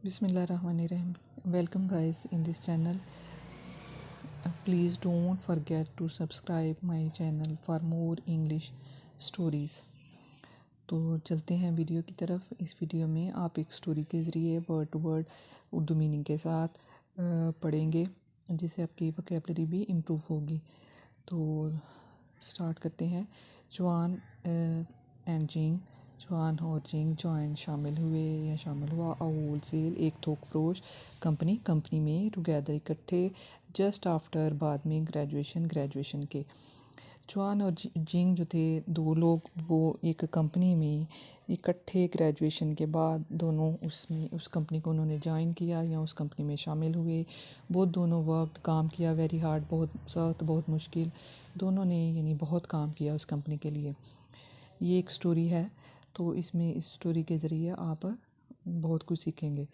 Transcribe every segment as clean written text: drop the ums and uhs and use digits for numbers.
Bismillahirrahmanirrahim. Welcome guys in this channel. Please don't forget to subscribe my channel for more English stories. तो चलते हैं video की तरफ। इस वीडियो में आप एक स्टोरी के ज़रिए word to word Urdu meaning के साथ पढ़ेंगे, जिससे आपकी वोकैबलरी भी इम्प्रूव होगी। तो स्टार्ट करते हैं। जवान एंड जिंग, जवान और जिंग जॉइन शामिल हुए या शामिल हुआ। अ होल सेल एक थोक फरोश कंपनी में टुगेदर इकट्ठे। जस्ट आफ्टर बाद में ग्रेजुएशन के। जवान और जिंग जो थे दो लोग, वो एक कंपनी में इकट्ठे ग्रेजुएशन के बाद दोनों उस कंपनी को उन्होंने ज्वाइन किया या उस कंपनी में शामिल हुए। वो दोनों वक्त काम किया, वेरी हार्ड, बहुत सख्त, बहुत मुश्किल। दोनों ने यानी बहुत काम किया उस कंपनी के लिए। ये एक स्टोरी है, तो इसमें इस स्टोरी के ज़रिए आप बहुत कुछ सीखेंगे।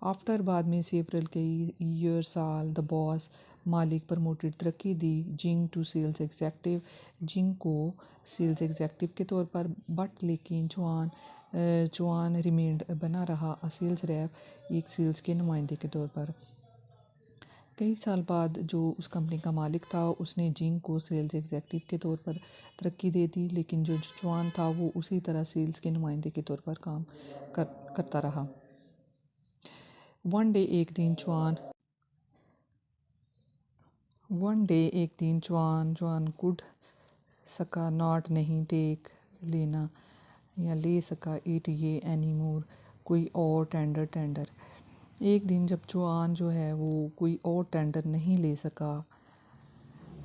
आफ्टर बाद में सेवरल कई ईयर साल, द बॉस मालिक प्रमोटेड तरक्की दी जिंग टू सेल्स एग्जेक्टिव, जिंग को सेल्स एग्जेक्टिव के तौर पर। बट लेकिन जवान रिमेंड बना रहा अ सेल्स रैप, एक सेल्स के नुमाइंदे के तौर पर। कई साल बाद जो उस कंपनी का मालिक था उसने जिंग को सेल्स एग्जेक्टिव के तौर पर तरक्की दे दी, लेकिन जो जवान था वो उसी तरह सेल्स के नुमाइंदे के तौर पर काम करता रहा। वन डे एक दिन जवान कुड सका नॉट नहीं टेक लेना या ले सका इट ये एनी मोर कोई और टेंडर। एक दिन जब जवान जो है वो कोई और टेंडर नहीं ले सका।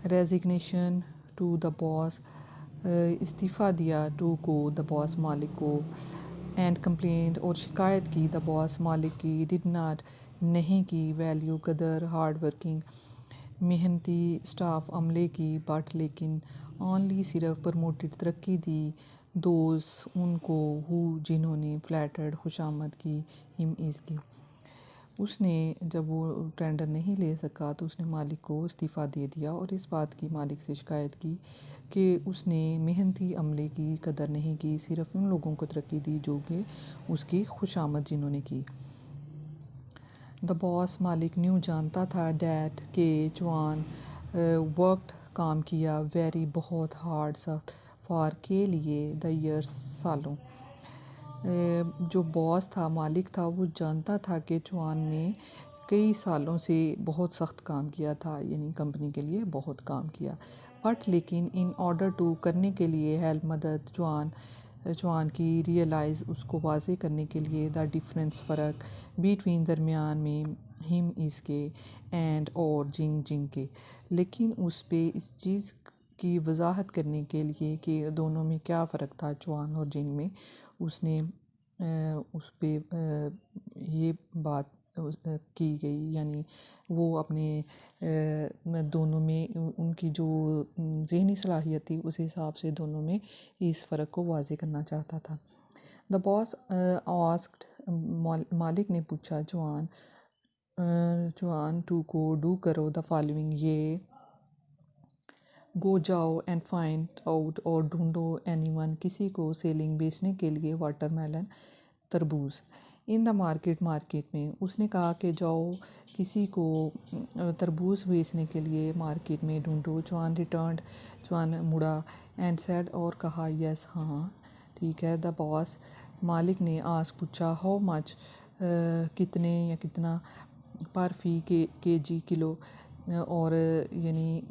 रेजिग्नेशन टू द बॉस, इस्तीफ़ा दिया, टू को द बॉस मालिक को। एंड कंप्लेंट और शिकायत की द बॉस मालिक की, डिड नॉट नहीं की, वैल्यू कदर, हार्ड वर्किंग मेहनती स्टाफ अमले की, बट लेकिन ओनली सिर्फ प्रमोटेड तरक्की दी, दोस्त उनको, हु जिन्होंने, फ्लैटर्ड खुशामद की, हिम इसकी। उसने जब वो टेंडर नहीं ले सका तो उसने मालिक को इस्तीफ़ा दे दिया और इस बात की मालिक से शिकायत की कि उसने मेहनती अमले की कदर नहीं की, सिर्फ उन लोगों को तरक्की दी जो कि उसकी खुशामद जिन्होंने की। द बॉस मालिक न्यू जानता था डैट के जवान वर्कड काम किया, वेरी बहुत हार्ड सख्त, फॉर के लिए, द ईयर्स सालों। जो बॉस था, मालिक था, वो जानता था कि जवान ने कई सालों से बहुत सख्त काम किया था, यानी कंपनी के लिए बहुत काम किया। बट लेकिन इन ऑर्डर टू करने के लिए, हेल्प मदद जवान की, रियलाइज़ उसको वाज़े करने के लिए, द डिफरेंस फ़र्क, बिटवीन दरमियान में, हिम इसके, एंड और जिंग के। लेकिन उस पे इस चीज़ की वजाहत करने के लिए कि दोनों में क्या फ़र्क था, जवान और जिंग में, उसने उस पे ये बात की गई, यानी वो अपने दोनों में उनकी जो ज़हनी सलाहियत थी उस हिसाब से दोनों में इस फ़र्क को वाज़े करना चाहता था। द बॉस आस्क्ड, मालिक ने पूछा जवान टू को, डू करो द फॉलोइंग ये, गो जाओ एंड फाइंड आउट और ढूंढो, एनीवन किसी को, सेलिंग बेचने के लिए, वाटरमेलन तरबूज, इन द मार्केट में। उसने कहा कि जाओ किसी को तरबूज बेचने के लिए मार्केट में ढूंढो। जवान मुड़ा एंड सेड और कहा, यस हाँ ठीक है। द बॉस मालिक ने आस्क पूछा, हाउ मच कितने या कितना, पर फी के जी किलो, और यानी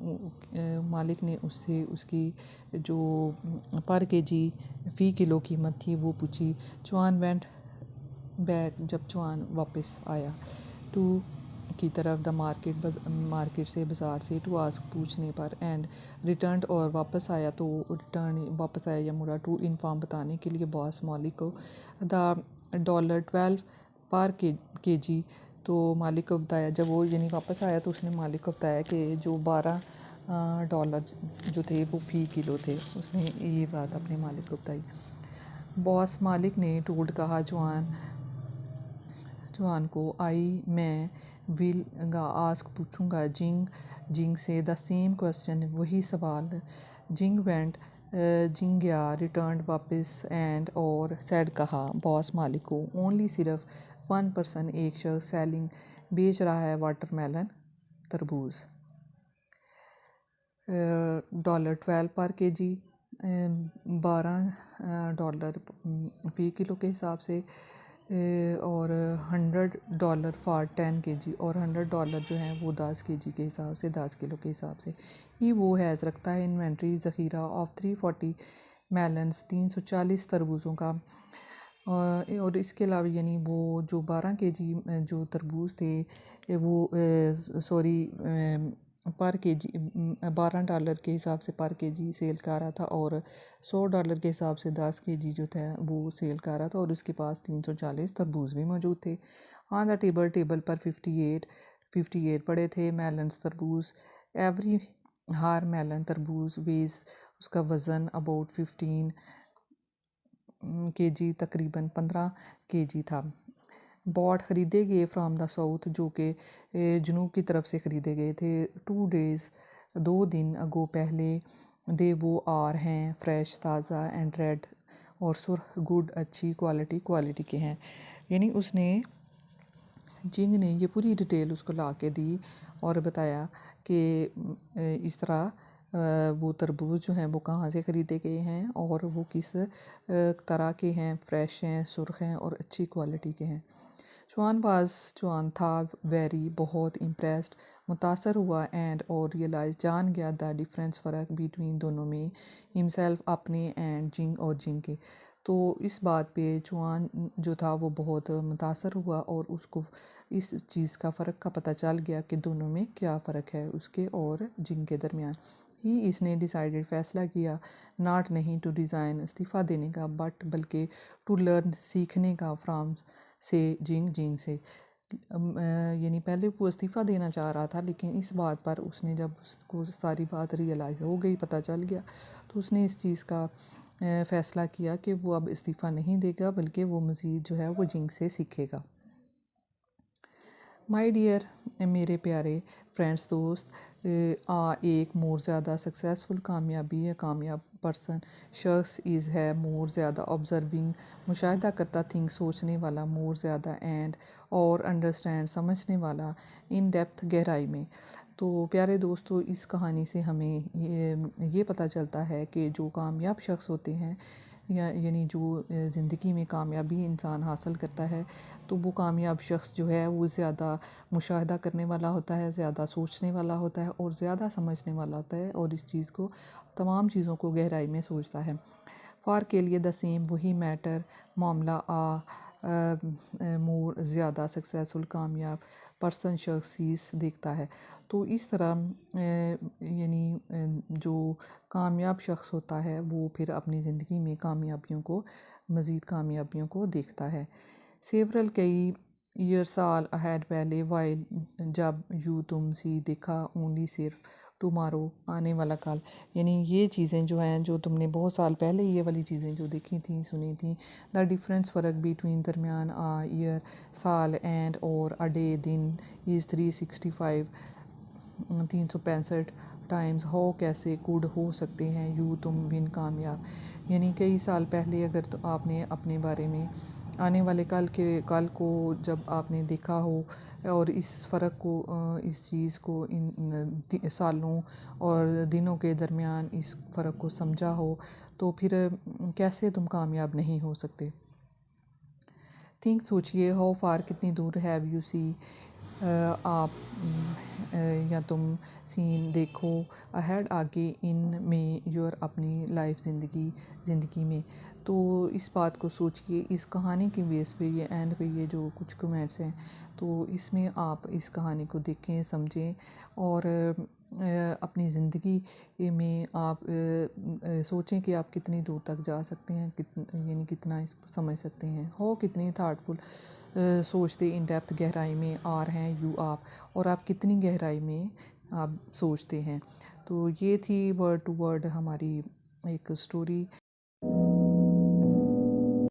मालिक ने उससे उसकी जो पर के जी फ़ी किलो कीमत थी वो पूछी। जवान वेंट बैक, जब जवान वापस आया, टू की तरफ, द मार्केट से, बाज़ार से, टू आस्क पूछने पर, एंड रिटर्न और वापस आया, तो वापस आया या मुड़ा, टू इन्फॉर्म बताने के लिए, बॉस मालिक को, द $12 पर के जी, तो मालिक को बताया। जब वो यानी वापस आया तो उसने मालिक को बताया कि जो $12 जो थे वो फ़ी किलो थे। उसने ये बात अपने मालिक को बताई। बॉस मालिक ने टोल्ड कहा जवान को, मैं विल आस्क पूछूंगा जिंग से द सेम क्वेश्चन, वही सवाल। जिंग गया, रिटर्न वापस, एंड और सेड कहा, बॉस मालिक को, ओनली सिर्फ, वन पर्सन एक शख्स सेलिंग बेच रहा है वाटरमेलन तरबूज। $12 पर केजी, $12 फी किलो के हिसाब से, और $100 फॉर 10 केजी, और $100 जो है वो 10 केजी के हिसाब से, 10 किलो के हिसाब से ही वो हैज़ रखता है इन्वेंट्री ज़ख़ीरा ऑफ 340 मेलन्स, 340 तरबूज़ों का। और इसके अलावा यानी वो जो 12 केजी जो तरबूज थे वो सॉरी पर केजी $12 के हिसाब से पर केजी सेल कर रहा था, और $100 के हिसाब से 10 केजी जो था वो सेल कर रहा था, और उसके पास 340 तरबूज भी मौजूद थे। ऑन द टेबल पर 58 पड़े थे मेलन्स तरबूज। एवरी हर मेलन तरबूज वेज उसका वज़न अबाउट 15 केजी, तकरीबन 15 केजी था। बॉट ख़रीदे गए फ्राम द साउथ, जो कि जनूब की तरफ से ख़रीदे गए थे। 2 डेज़ 2 दिन अगो पहले, दे वो आर हैं फ्रेश, ताज़ा एंड रेड और सुर्ख, गुड अच्छी क्वालिटी के हैं। यानी उसने जिंग ने ये पूरी डिटेल उसको ला के दी और बताया कि इस तरह वो तरबूज जो हैं वो कहाँ से ख़रीदे गए हैं और वो किस तरह के हैं, फ्रेश हैं, सुर्ख हैं और अच्छी क्वालिटी के हैं। चुआन था वेरी बहुत इम्प्रेस्ड, मुतासर हुआ, एंड और रियलाइज जान गया द डिफरेंस फ़र्क बिटवीन दोनों में, हिमसेल्फ अपने एंड जिंग और जिंग के। तो इस बात पे चुआन जो था वो बहुत मुतासर हुआ और उसको इस चीज़ का फ़र्क का पता चल गया कि दोनों में क्या फ़र्क है उसके और जिंग के दरमियान। ही इसने डिसाइडेड फ़ैसला किया, नॉट नहीं टू डिज़ाइन इस्तीफ़ा देने का, बट बल्कि टू लर्न सीखने का, फ्राम से जिंग से। यानी पहले वो इस्तीफ़ा देना चाह रहा था, लेकिन इस बात पर उसने जब उसको सारी बात रियलाइज़ हो गई, पता चल गया, तो उसने इस चीज़ का फ़ैसला किया कि वो अब इस्तीफ़ा नहीं देगा बल्कि वो मज़ीद जो है वो जिंग से सीखेगा। माई डियर मेरे प्यारे फ्रेंड्स दोस्त, एक मोर ज़्यादा सक्सेसफुल कामयाबी है, कामयाब पर्सन शख्स इज़ है मोर ज़्यादा ऑब्ज़र्विंग, मुशाहिदा करता, थिंक सोचने वाला, मोर ज़्यादा एंड और अंडरस्टैंड समझने वाला, इन डेप्थ गहराई में। तो प्यारे दोस्तों, इस कहानी से हमें ये पता चलता है कि जो कामयाब शख्स होते हैं यानी जो ज़िंदगी में कामयाबी इंसान हासिल करता है, तो वो कामयाब शख्स जो है वो ज़्यादा मुशाहिदा करने वाला होता है, ज़्यादा सोचने वाला होता है और ज़्यादा समझने वाला होता है, और इस चीज़ को तमाम चीज़ों को गहराई में सोचता है। फ़ार के लिए द सेम वही मैटर, मामला मोर ज़्यादा सक्सेसफुल कामयाब पर्सन शख्स देखता है। तो इस तरह यानी जो कामयाब शख्स होता है वो फिर अपनी ज़िंदगी में कामयाबियों को, मज़ीद कामयाबियों को देखता है। सेवरल कई ईयर साल अहेड पहले, वाइल जब यू तुम सी देखा, ओनली सिर्फ टुमारो आने वाला कल, यानी ये चीज़ें जो हैं जो तुमने बहुत साल पहले ये वाली चीज़ें जो देखी थी, सुनी थी, द डिफरेंस फ़र्क बिटवीन दरमियान आ ईयर साल एंड और अ डे दिन इज़ 365 365 टाइम्स, हो कैसे कुड हो सकते हैं यू तुम विन कामयाब, यानी कई साल पहले अगर तो आपने अपने बारे में आने वाले कल को जब आपने देखा हो और इस फ़र्क को, इस चीज़ को इन सालों और दिनों के दरमियान इस फ़र्क को समझा हो, तो फिर कैसे तुम कामयाब नहीं हो सकते। थिंक सोचिए, हाउ फार कितनी दूर हैव यू सी, आप या तुम सीन देखो, अहेड आगे, इन में योर अपनी लाइफ ज़िंदगी में। तो इस बात को सोचिए, इस कहानी की बेस पे ये एंड पे ये जो कुछ कमेंट्स हैं, तो इसमें आप इस कहानी को देखें, समझें और अपनी ज़िंदगी में आप सोचें कि आप कितनी दूर तक जा सकते हैं, यानी कितना इसको समझ सकते हैं। हो कितनी थाटफुल सोचते, इन डेप्थ गहराई में आर हैं यू आप, और आप कितनी गहराई में आप सोचते हैं। तो ये थी वर्ड टू वर्ड हमारी एक स्टोरी।